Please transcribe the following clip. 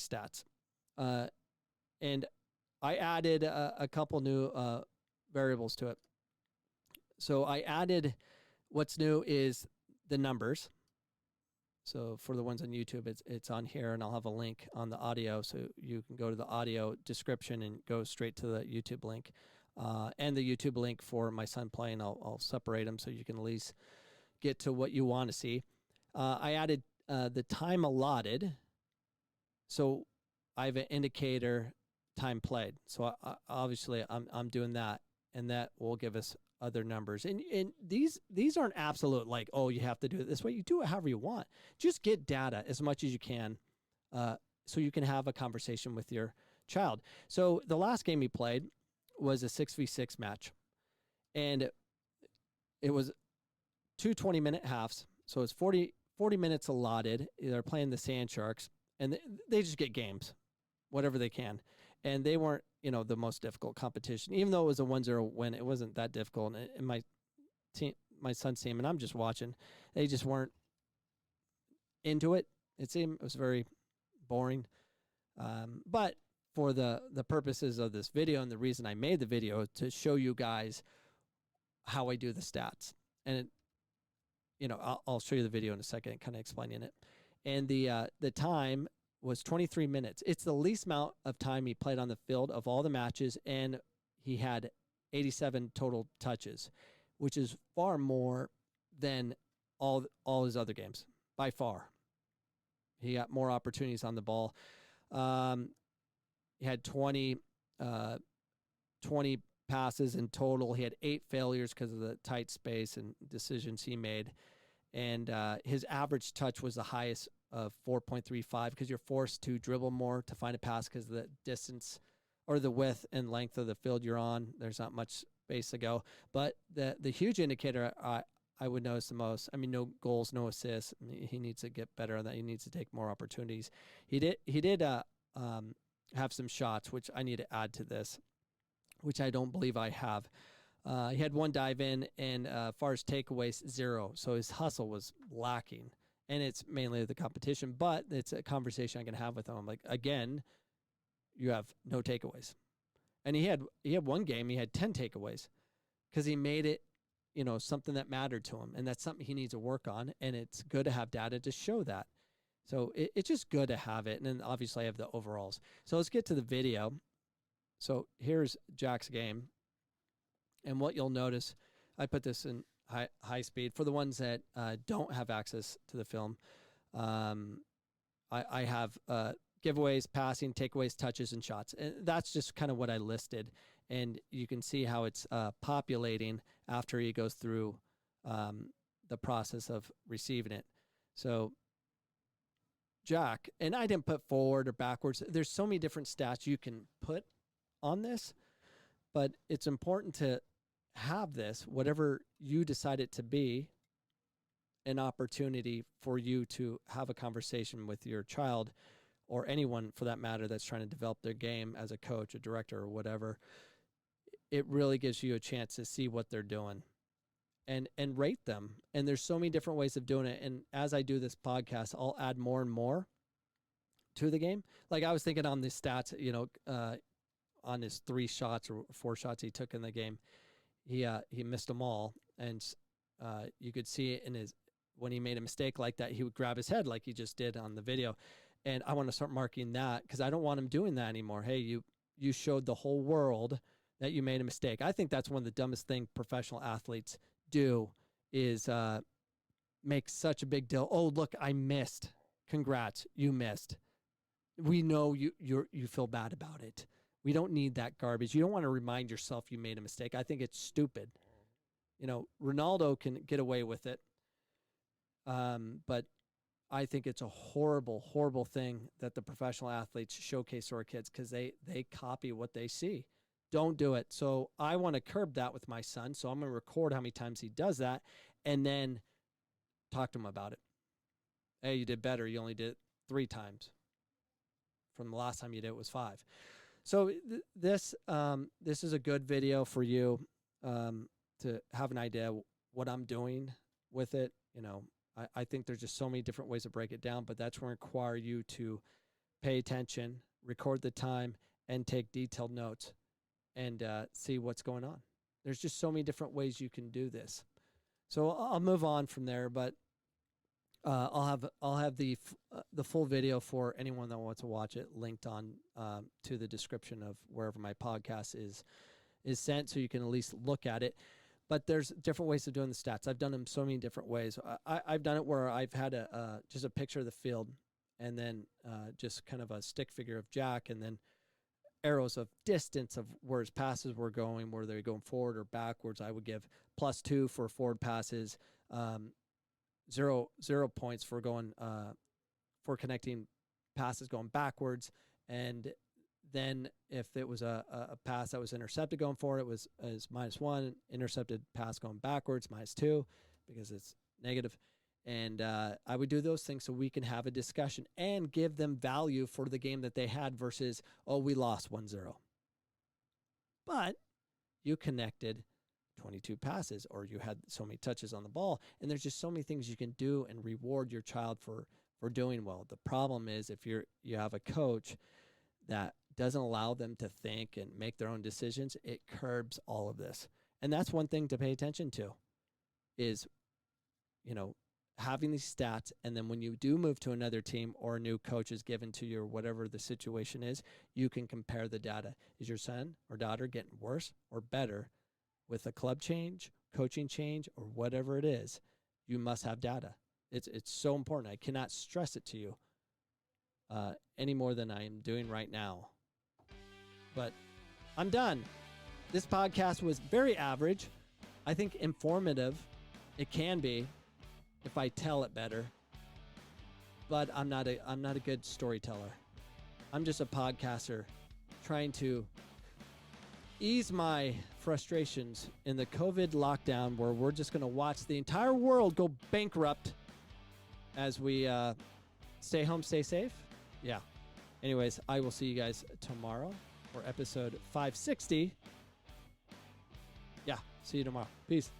stats. And I added a couple new variables to it. So I added, what's new is the numbers. So for the ones on YouTube, it's on here, and I'll have a link on the audio, so you can go to the audio description and go straight to the YouTube link. And the YouTube link for my son playing, I'll separate them so you can at least get to what you want to see. I added the time allotted. So I have an indicator time played. So obviously I'm doing that, and that will give us other numbers. And these aren't absolute, like, oh, you have to do it this way. You do it however you want. Just get data as much as you can, so you can have a conversation with your child. So the last game he played was a 6v6 match, and it was 2 20-minute halves. So it's 40 minutes allotted. They're playing the Sand Sharks, and they just get games, whatever they can. And they weren't, the most difficult competition. Even though it was a 1-0 win, it wasn't that difficult. And my son's team, and I'm just watching, they just weren't into it. It was very boring. But for the purposes of this video, and the reason I made the video, to show you guys how I do the stats. And I'll show you the video in a second, kind of explaining it. And the time was 23 minutes. It's the least amount of time he played on the field of all the matches, and he had 87 total touches, which is far more than all his other games, by far. He got more opportunities on the ball. He had 20 passes in total. He had 8 failures because of the tight space and decisions he made. And his average touch was the highest of 4.35, because you're forced to dribble more to find a pass because of the distance or the width and length of the field you're on. There's not much space to go. But the huge indicator I would notice the most, no goals, no assists. He needs to get better on that. He needs to take more opportunities. He did have some shots, which I need to add to this, which I don't believe I have. He had 1 dive in, and as far as takeaways, 0. So his hustle was lacking. And it's mainly the competition, but it's a conversation I can have with him. I'm like, again, you have no takeaways. And he had one game, he had 10 takeaways, because he made it, something that mattered to him. And that's something he needs to work on. And it's good to have data to show that. So it's just good to have it. And then obviously I have the overalls. So let's get to the video. So here's Jack's game. And what you'll notice, I put this in high speed for the ones that don't have access to the film. I have giveaways, passing, takeaways, touches, and shots. And that's just kind of what I listed. And you can see how it's populating after he goes through the process of receiving it. So Jack, and I didn't put forward or backwards. There's so many different stats you can put on this, but it's important to have this, whatever you decide it to be, an opportunity for you to have a conversation with your child, or anyone for that matter that's trying to develop their game as a coach, a director, or whatever. It really gives you a chance to see what they're doing and rate them. And there's so many different ways of doing it. And as I do this podcast, I'll add more and more to the game. Like I was thinking on the stats, on his 3 shots or 4 shots he took in the game, he missed them all. And you could see it in his, when he made a mistake like that, he would grab his head like he just did on the video. And I want to start marking that, because I don't want him doing that anymore. Hey, you showed the whole world that you made a mistake. I think that's one of the dumbest things professional athletes do, is make such a big deal. Oh, look, I missed. Congrats, you missed. We know you feel bad about it. We don't need that garbage. You don't want to remind yourself you made a mistake. I think it's stupid. Ronaldo can get away with it. But I think it's a horrible, horrible thing that the professional athletes showcase to our kids, because they copy what they see. Don't do it. So I want to curb that with my son. So I'm going to record how many times he does that, and then talk to him about it. Hey, you did better. You only did it 3 times. From the last time you did it was 5. So this is a good video for you to have an idea what I'm doing with it. I think there's just so many different ways to break it down, but that's going to require you to pay attention, record the time, and take detailed notes and see what's going on. There's just so many different ways you can do this. So I'll move on from there, but I'll have the full video for anyone that wants to watch it linked on to the description of wherever my podcast is sent, so you can at least look at it. But there's different ways of doing the stats. I've done them so many different ways. I've done it where I've had just a picture of the field, and then just kind of a stick figure of Jack, and then arrows of distance of where his passes were going, whether they're going forward or backwards. I would give +2 for forward passes, 0 points for going for connecting passes going backwards, and then if it was a pass that was intercepted going forward, it was -1. Intercepted pass going backwards, -2, because it's negative. And I would do those things so we can have a discussion and give them value for the game that they had versus, oh, we lost 1-0. But you connected 22 passes, or you had so many touches on the ball. And there's just so many things you can do and reward your child for doing well. The problem is if you have a coach that doesn't allow them to think and make their own decisions, it curbs all of this. And that's one thing to pay attention to is, having these stats, and then when you do move to another team or a new coach is given to you or whatever the situation is, you can compare the data. Is your son or daughter getting worse or better with a club change, coaching change, or whatever it is? You must have data. It's so important. I cannot stress it to you any more than I am doing right now. But I'm done. This podcast was very average. I think informative. It can be, if I tell it better, but I'm not a good storyteller. I'm just a podcaster trying to ease my frustrations in the COVID lockdown, where we're just going to watch the entire world go bankrupt as we stay home, stay safe. Yeah. Anyways, I will see you guys tomorrow for episode 560. Yeah, see you tomorrow. Peace.